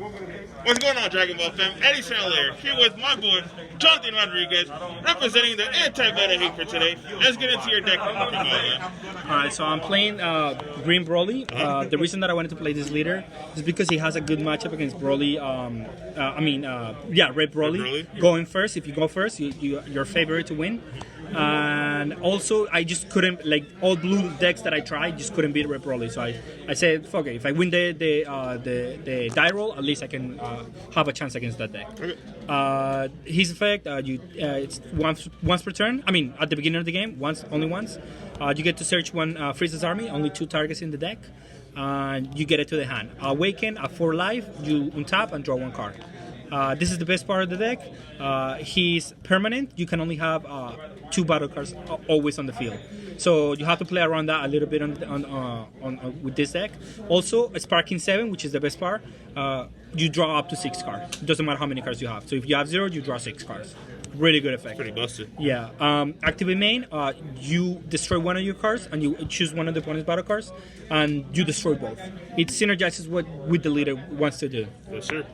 What's going on, Dragon Ball fam? Eddie Chandler here with my boy, Jonathan Rodriguez, representing the anti-meta hate for today. Let's get into your deck. Alright, so I'm playing Green Broly. The reason that I wanted to play this leader is because he has a good matchup against Broly. Red Broly. Going first. If you go first, you're favorite to win. And also, I just couldn't, like, all blue decks that I tried, just couldn't beat Red Broly. So I said, fuck it. If I win the die roll, at least I can have a chance against that deck. Okay. His effect, it's once per turn. I mean, at the beginning of the game, only once. You get to search one Frieza's army, only 2 targets in the deck, and you get it to the hand. Awaken at 4 life, you untap and draw 1 card. This is the best part of the deck. He's permanent. You can only have 2 battle cards always on the field. So you have to play around that a little bit with this deck. Also, Sparking 7, which is the best part, you draw up to 6 cards. It doesn't matter how many cards you have. So if you have 0, you draw 6 cards. Really good effect. Pretty busted. Yeah. Activate main, you destroy one of your cards and you choose one of the opponent's battle cards and you destroy both. It synergizes with the leader wants to do. Yes, sir.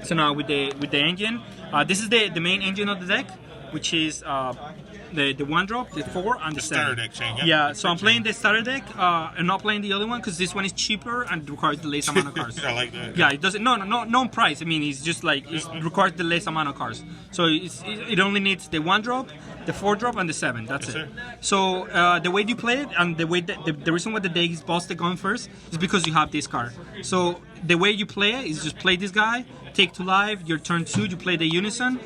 So now with the engine, this is the main engine of the deck, which is the 1-drop, the 4, and the 7. Starter deck chain, yeah. So I'm playing the starter deck. I'm not playing the other one because this one is cheaper and requires the least amount of cards. I like that. Yeah, it doesn't. No price. I mean, it's just like it requires the least amount of cards. So it only needs the 1-drop, the 4-drop, and the 7. That's it. Sir. So the way you play it, and the way the reason why the deck is busted going first is because you have this card. So the way you play it is just play this guy, take 2 life. Your turn 2, you play the Unison.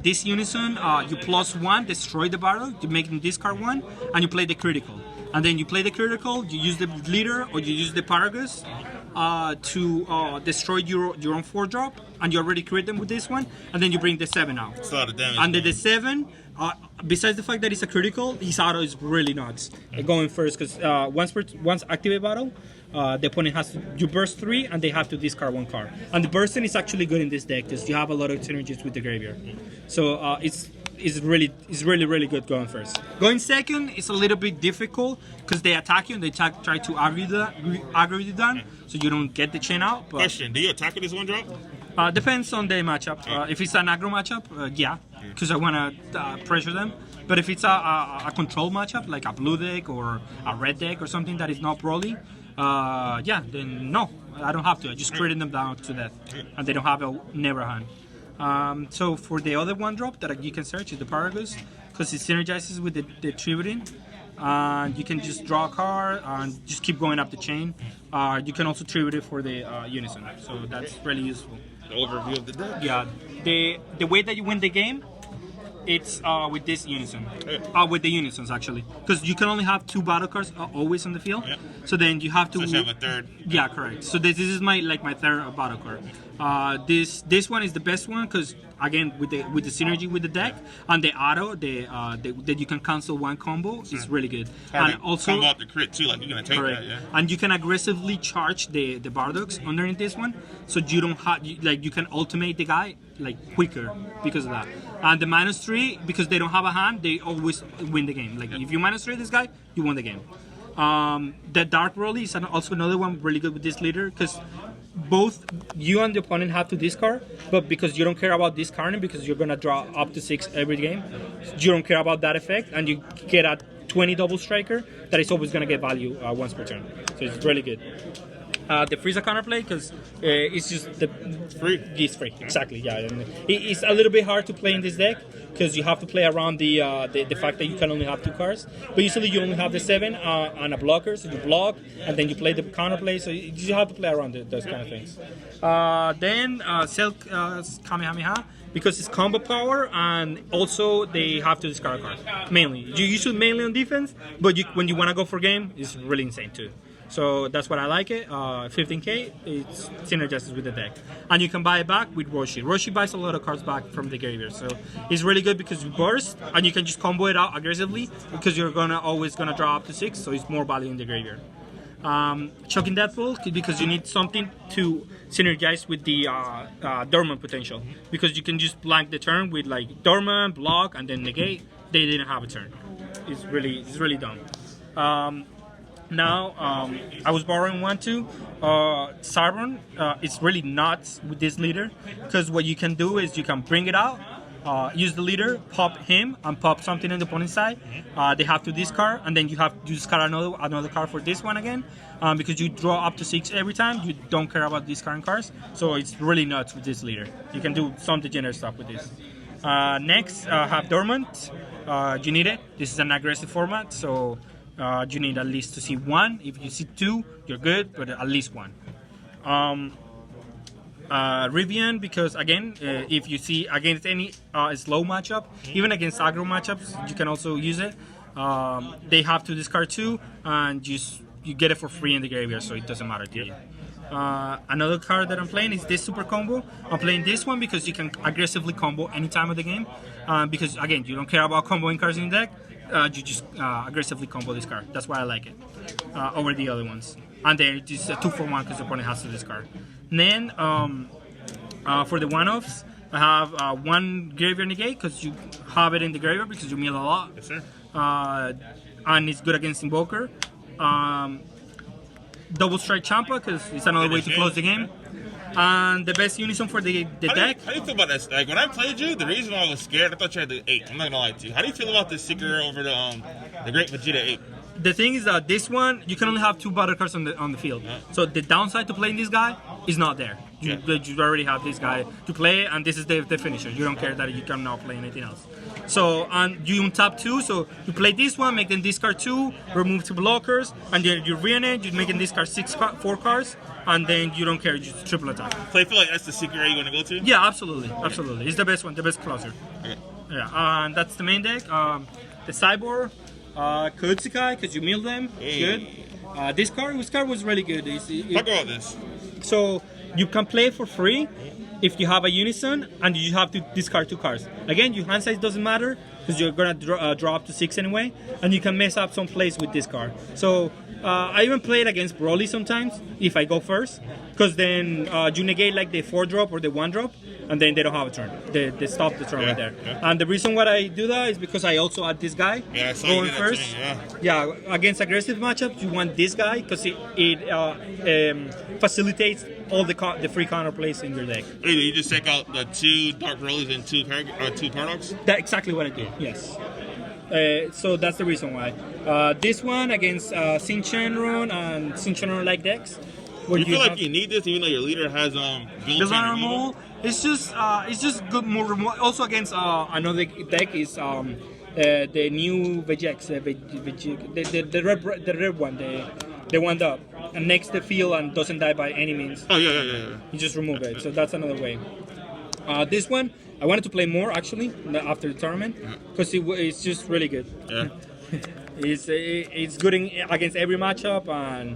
This Unison, you +1, destroy the battle, you make them discard 1, and you play the critical. And then you play the critical, you use the leader or you use the Paragus to destroy your own 4-drop, and you already crit them with this one, and then you bring the 7 out. It's a lot of damage. And the 7, besides the fact that it's a critical, his auto is really nuts. Going first, because once activate battle, the opponent has to, you burst 3 and they have to discard 1 card. And the bursting is actually good in this deck because you have a lot of synergies with the graveyard. So it's really good going first. Going second is a little bit difficult because they attack you and they try to aggro you down, so you don't get the chain out. But question: do you attack with this 1-drop? Depends on the matchup. If it's an aggro matchup, yeah, because I want to pressure them. But if it's a control matchup, like a blue deck or a red deck or something that is not Broly, then no, I don't have to. I just crit them down to death, and they don't have a never hand. So for the other 1-drop that you can search is the Paragus, because it synergizes with the Tributing. You can just draw a card and just keep going up the chain. You can also tribute it for the Unison, so that's really useful. The overview of the deck. Yeah, the way that you win the game, it's with this Unison. With the Unisons, actually. Because you can only have 2 battle cards always on the field. Yeah. So then you have to... So you have a third. Yeah, correct. So this is my 3rd battle card. This one is the best one because, again, with the synergy with the deck and the auto, that you can cancel 1 combo is really good. And also combo out the crit too, like you're gonna take that, yeah. And you can aggressively charge the Bardox underneath this one, so you don't have you can ultimate the guy quicker because of that. And the -3, because they don't have a hand, they always win the game. If you -3 this guy, you won the game. The Dark Broly is also another one really good with this leader because both you and the opponent have to discard, but because you don't care about discarding because you're gonna draw up to 6 every game, you don't care about that effect, and you get a 20 double striker that is always gonna get value once per turn. So it's really good. The Frieza counterplay because it's just free. It's free, exactly. Yeah, and it's a little bit hard to play in this deck because you have to play around the fact that you can only have 2 cards. But usually you only have the 7 and a blocker, so you block and then you play the counterplay. So you have to play around those kind of things. Then Silk Kamehameha, because it's combo power and also they have to discard a card. Mainly, you usually mainly on defense, but when you want to go for game, it's really insane too. So that's what I like it. 15k, it synergizes with the deck. And you can buy it back with Roshi. Roshi buys a lot of cards back from the graveyard. So it's really good because you burst and you can just combo it out aggressively because you're always gonna draw up to 6, so it's more value in the graveyard. Choking Deathful because you need something to synergize with the Dormant potential. Because you can just blank the turn with Dormant, block, and then negate. They didn't have a turn. It's really dumb. Now, I was borrowing one too. Sideboard is really nuts with this leader because what you can do is you can bring it out, use the leader, pop him, and pop something on the opponent's side. They have to discard, and then you have to discard another card for this one again because you draw up to 6 every time. You don't care about discarding cards, so it's really nuts with this leader. You can do some degenerate stuff with this. Next, have Dormant. You need it. This is an aggressive format, so you need at least to see 1. If you see 2, you're good, but at least 1. Rivian, because again, if you see against any slow matchup, even against aggro matchups, you can also use it. They have to discard 2, and you get it for free in the graveyard, so it doesn't matter to you. Another card that I'm playing is this super combo. I'm playing this one because you can aggressively combo any time of the game. Because again, you don't care about comboing cards in the deck. You just aggressively combo this card. That's why I like it over the other ones. And then it's a 2-for-1 because the opponent has to discard. And then for the one-offs, I have 1 graveyard negate because you have it in the graveyard because you mill a lot. Yes, sir. And it's good against Invoker. Double Strike Champa because it's another way to close the game. And the best unison for the deck. How do you feel about that? Like when I played you, the reason why I was scared, I thought you had the 8. I'm not gonna lie to you. How do you feel about the Seeker over the Great Vegeta 8? The thing is that this one you can only have 2 battle cards on the field. Yeah. So the downside to playing this guy is not there. You already have this guy to play, and this is the finisher. You don't care that you cannot play anything else. So and you untap 2, so you play this one, make them discard 2, remove 2 blockers, and then you re-enable, you're making discard 4 cards, and then you don't care, you just triple attack. So I feel like that's the Seeker you want to go to? Yeah, absolutely, absolutely. It's the best one, the best closer. Okay. Yeah, and that's the main deck. The Sideboard, Kutsukai, because you mill them, good. This card was really good. Talk about this. So you can play for free if you have a unison, and you have to discard 2 cards. Again, your hand size doesn't matter because you're gonna draw up to 6 anyway, and you can mess up some plays with this card. So I even play it against Broly sometimes if I go first, because then you negate like the 4-drop or the 1-drop, and then they don't have a turn. They stop the turn right there. Yeah. And the reason why I do that is because I also add this guy going first. Yeah, against aggressive matchups, you want this guy because it facilitates all the free counter plays in your deck. You just take out the 2 Dark Broly's and 2 Paradox? That's exactly what I do, yes. So that's the reason why. This one against Sin Shenron and Sin Shenron-like decks. You feel like you need this even though your leader has built-in removal? It's just good more removal. Also against another deck is the new Vegex, the red one, the one up and next the field and doesn't die by any means. Oh yeah. You just remove it. So that's another way. This one I wanted to play more actually after the tournament because it's just really good. Yeah. It's good against every matchup and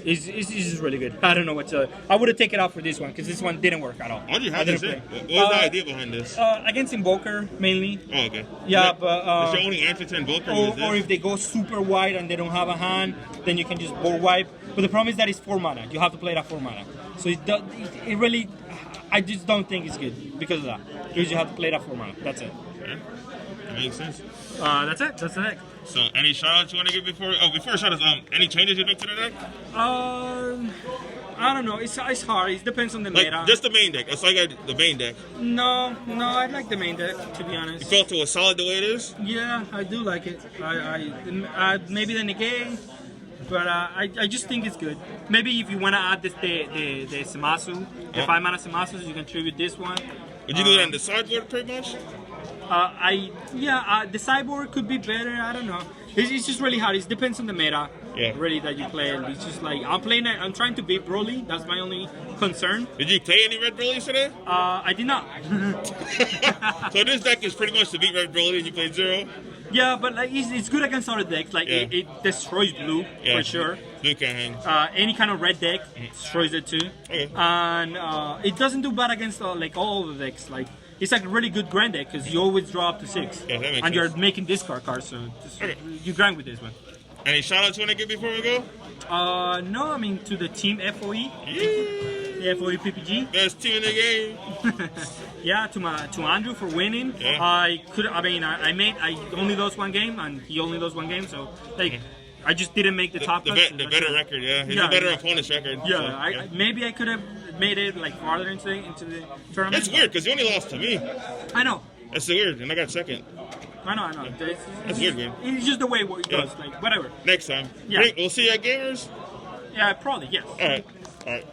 it's just really good. I don't know what to. I would have taken it out for this one because this one didn't work at all. Why did you have this? What was the idea behind this? Against Invoker mainly. Oh, okay. Yeah, but is your only answer to Invoker? Or if they go super wide and they don't have a hand, then you can just board wipe. But the problem is that it's 4 mana. You have to play it at 4 mana. So it really, I just don't think it's good because of that. Because you have to play it at 4 mana. That's it. Yeah, that makes sense. That's it. That's the deck. So, any shoutouts you want to give before? Oh, before shoutouts, any changes you make to the deck? I don't know. It's hard. It depends on the meta. Just the main deck. That's like the main deck. No, I like the main deck to be honest. You felt it was solid the way it is? Yeah, I do like it. I maybe the negate, but I just think it's good. Maybe if you want to add the Samasu, the 5 mana Samasu, you can tribute this one. Would you do that in the sideboard pretty much? The sideboard could be better. I don't know. It's just really hard. It depends on the meta. Yeah. Really that you play. It's just like I'm trying to beat Broly. That's my only concern. Did you play any Red Broly today? I did not. So this deck is pretty much to beat Red Broly, and you played 0. Yeah, but like it's good against other decks. Like it destroys blue for sure. Blue can hang. Any kind of red deck destroys it too. Okay. And it doesn't do bad against like all the decks. Like. It's like a really good grind deck because you always draw up to 6. Yeah, that makes and sense. You're making discard cards, so you grind with this one. Any shoutouts you want to give before we go? No, I mean to the team FOE. The FOE PPG. Best team in the game. Yeah, to Andrew for winning. Yeah. I only lost 1 game and he only lost 1 game, so like I just didn't make the top cut. The better record, yeah. He's a better opponent's record. Yeah, So, maybe I could have made it like farther into the tournament. It's weird because you only lost to me. I know. That's weird, and I got second. I know. That's weird, man. It's just the way it goes. Like whatever. Next time. Yeah. Great. We'll see you at Gamers. Yeah, probably yes. All right.